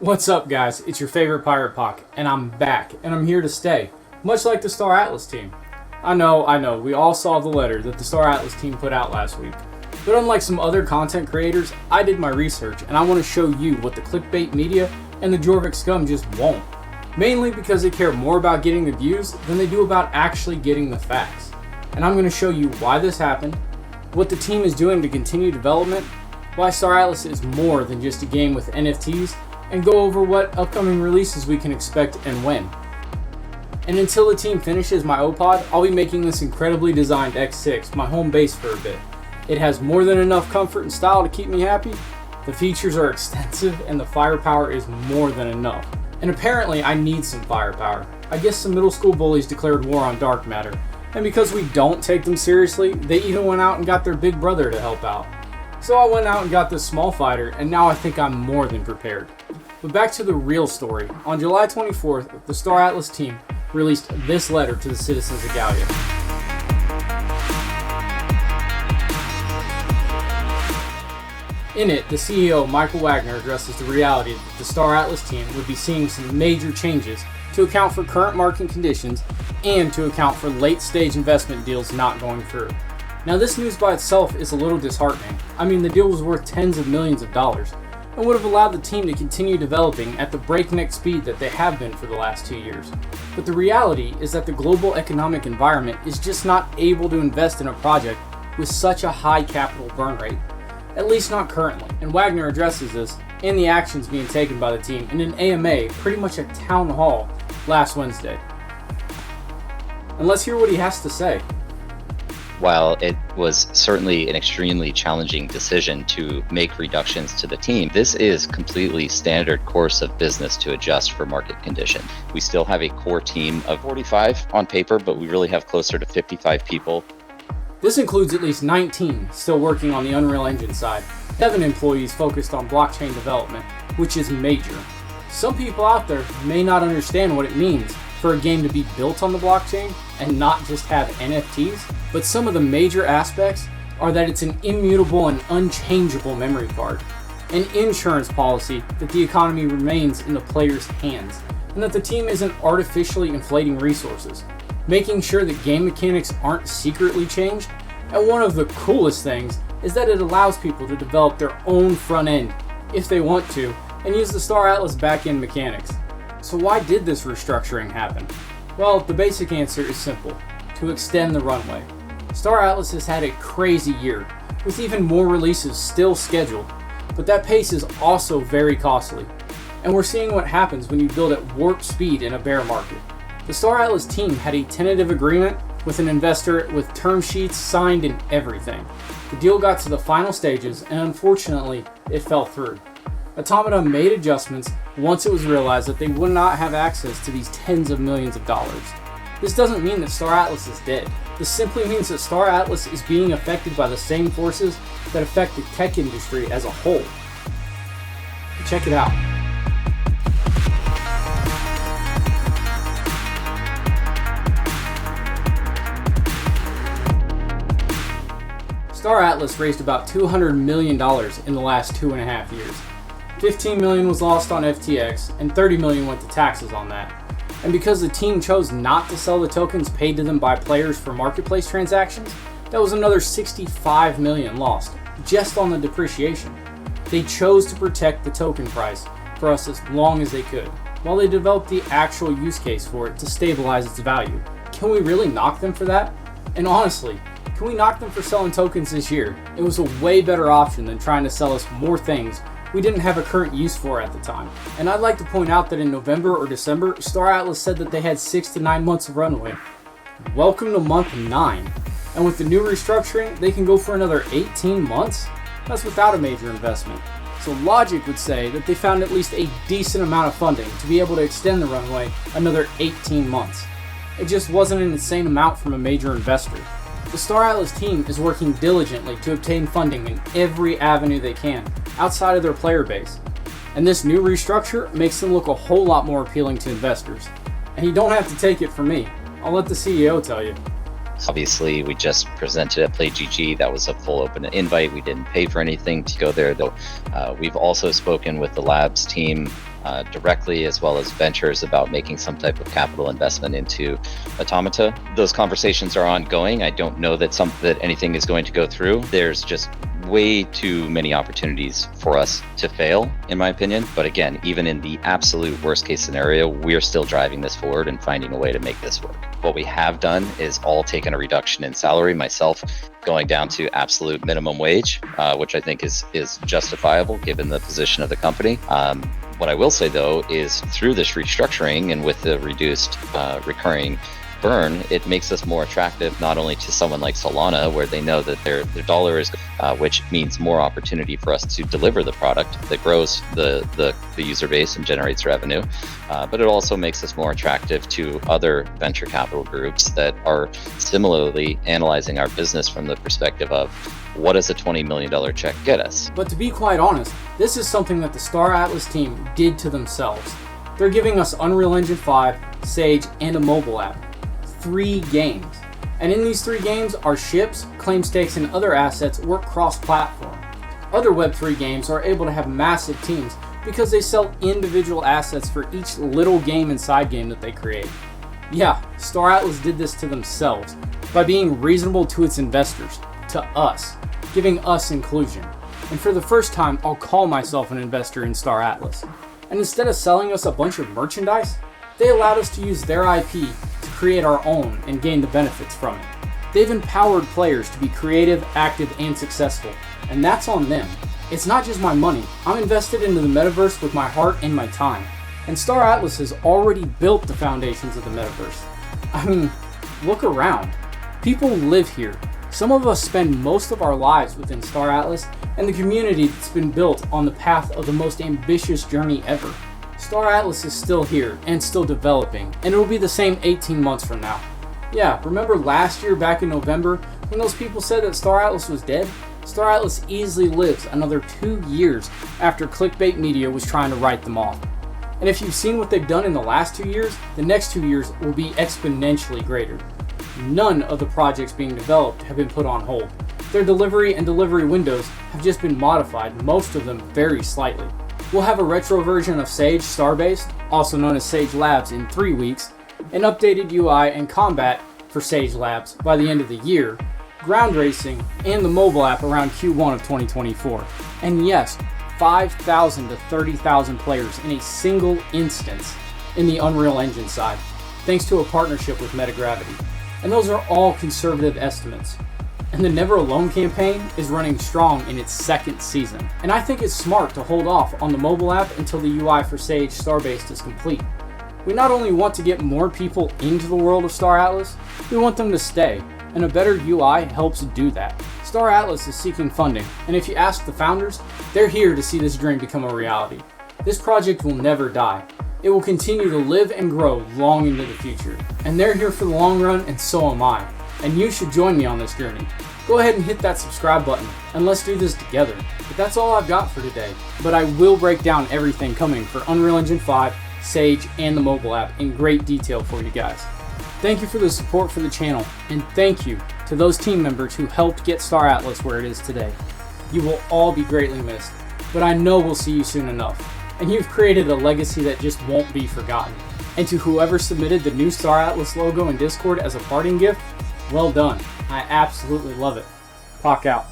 What's up, guys? It's your favorite Pirate Pock, and I'm back, and I'm here to stay, much like the Star Atlas team. I know, we all saw the letter that the Star Atlas team put out last week. But unlike some other content creators, I did my research, and I want to show you what the clickbait media and the Jorvik scum just won't. Mainly because they care more about getting the views than they do about actually getting the facts. And I'm going to show you why this happened, what the team is doing to continue development, why Star Atlas is more than just a game with NFTs, and go over what upcoming releases we can expect and when. And until the team finishes my OPOD, I'll be making this incredibly designed X6 my home base for a bit. It has more than enough comfort and style to keep me happy, the features are extensive, and the firepower is more than enough. And apparently I need some firepower. I guess some middle school bullies declared war on dark matter, and because we don't take them seriously, they even went out and got their big brother to help out. So I went out and got this small fighter, and now I think I'm more than prepared. But back to the real story. On July 24th, the Star Atlas team released this letter to the citizens of Gallia. In it, the CEO, Michael Wagner, addresses the reality that the Star Atlas team would be seeing some major changes to account for current market conditions and to account for late-stage investment deals not going through. Now, this news by itself is a little disheartening. I mean, the deal was worth tens of millions of dollars and would have allowed the team to continue developing at the breakneck speed that they have been for the last 2 years. But the reality is that the global economic environment is just not able to invest in a project with such a high capital burn rate. At least not currently. And Wagner addresses this and the actions being taken by the team in an AMA, pretty much a town hall, last Wednesday. And let's hear what he has to say. While it was certainly an extremely challenging decision to make reductions to the team, this is completely standard course of business to adjust for market conditions. We still have a core team of 45 on paper, but we really have closer to 55 people. This includes at least 19 still working on the Unreal Engine side, 7 employees focused on blockchain development, which is major. Some people out there may not understand what it means for a game to be built on the blockchain and not just have NFTs, but some of the major aspects are that it's an immutable and unchangeable memory card, an insurance policy that the economy remains in the player's hands, and that the team isn't artificially inflating resources, making sure that game mechanics aren't secretly changed. And one of the coolest things is that it allows people to develop their own front end if they want to and use the Star Atlas back-end mechanics. So why did this restructuring happen? Well, the basic answer is simple: to extend the runway. Star Atlas has had a crazy year, with even more releases still scheduled, but that pace is also very costly. And we're seeing what happens when you build at warp speed in a bear market. The Star Atlas team had a tentative agreement with an investor with term sheets signed and everything. The deal got to the final stages, and unfortunately, it fell through. Automata made adjustments once it was realized that they would not have access to these tens of millions of dollars. This doesn't mean that Star Atlas is dead. This simply means that Star Atlas is being affected by the same forces that affect the tech industry as a whole. Check it out. Star Atlas raised about $200 million in the last 2.5 years. $15 million was lost on FTX, and $30 million went to taxes on that. And because the team chose not to sell the tokens paid to them by players for marketplace transactions, that was another $65 million lost, just on the depreciation. They chose to protect the token price for us as long as they could, while they developed the actual use case for it to stabilize its value. Can we really knock them for that? And honestly, can we knock them for selling tokens this year? It was a way better option than trying to sell us more things we didn't have a current use for at the time. And I'd like to point out that in November or December, Star Atlas said that they had 6 to 9 months of runway. Welcome to month 9. And with the new restructuring, they can go for another 18 months? That's without a major investment. So logic would say that they found at least a decent amount of funding to be able to extend the runway another 18 months. It just wasn't an insane amount from a major investor. The Star Atlas team is working diligently to obtain funding in every avenue they can, outside of their player base. And this new restructure makes them look a whole lot more appealing to investors. And you don't have to take it from me. I'll let the CEO tell you. Obviously, we just presented at PlayGG. That was a full open invite. We didn't pay for anything to go there, though. We've also spoken with the Labs team directly, as well as ventures about making some type of capital investment into Automata. Those conversations are ongoing. I don't know that anything is going to go through. There's just way too many opportunities for us to fail, in my opinion. But again, even in the absolute worst case scenario, we're still driving this forward and finding a way to make this work. What we have done is all taken a reduction in salary, myself going down to absolute minimum wage, which I think is justifiable given the position of the company. What I will say though is through this restructuring and with the reduced recurring burn, it makes us more attractive not only to someone like Solana, where they know that their dollar is, which means more opportunity for us to deliver the product that grows the user base and generates revenue, but it also makes us more attractive to other venture capital groups that are similarly analyzing our business from the perspective of what does a $20 million check get us? But to be quite honest, this is something that the Star Atlas team did to themselves. They're giving us Unreal Engine 5, Sage, and a mobile app. 3 games. And in these 3 games, our ships, claim stakes, and other assets work cross-platform. Other Web3 games are able to have massive teams because they sell individual assets for each little game and side game that they create. Yeah, Star Atlas did this to themselves by being reasonable to its investors, to us, giving us inclusion. And for the first time, I'll call myself an investor in Star Atlas. And instead of selling us a bunch of merchandise, they allowed us to use their IP to create our own and gain the benefits from it. They've empowered players to be creative, active, and successful, and that's on them. It's not just my money. I'm invested into the metaverse with my heart and my time. And Star Atlas has already built the foundations of the metaverse. I mean, look around. People live here. Some of us spend most of our lives within Star Atlas and the community that's been built on the path of the most ambitious journey ever. Star Atlas is still here and still developing, and it'll be the same 18 months from now. Yeah, remember last year back in November when those people said that Star Atlas was dead? Star Atlas easily lives another 2 years after clickbait media was trying to write them off. And if you've seen what they've done in the last 2 years, the next 2 years will be exponentially greater. None of the projects being developed have been put on hold. Their delivery and delivery windows have just been modified, most of them very slightly. We'll have a retro version of Sage Starbase, also known as Sage Labs, in 3 weeks, an updated UI and combat for Sage Labs by the end of the year, ground racing, and the mobile app around Q1 of 2024. And yes, 5,000 to 30,000 players in a single instance in the Unreal Engine side, thanks to a partnership with Metagravity. And those are all conservative estimates. And the Never Alone campaign is running strong in its 2nd season. And I think it's smart to hold off on the mobile app until the UI for Sage Starbase is complete. We not only want to get more people into the world of Star Atlas, we want them to stay, and a better UI helps do that. Star Atlas is seeking funding, and if you ask the founders, they're here to see this dream become a reality. This project will never die. It will continue to live and grow long into the future. And they're here for the long run, and so am I. And you should join me on this journey. Go ahead and hit that subscribe button, and let's do this together. But that's all I've got for today. But I will break down everything coming for Unreal Engine 5, Sage, and the mobile app in great detail for you guys. Thank you for the support for the channel, and thank you to those team members who helped get Star Atlas where it is today. You will all be greatly missed, but I know we'll see you soon enough. And you've created a legacy that just won't be forgotten. And to whoever submitted the new Star Atlas logo in Discord as a parting gift, well done. I absolutely love it. Pock out.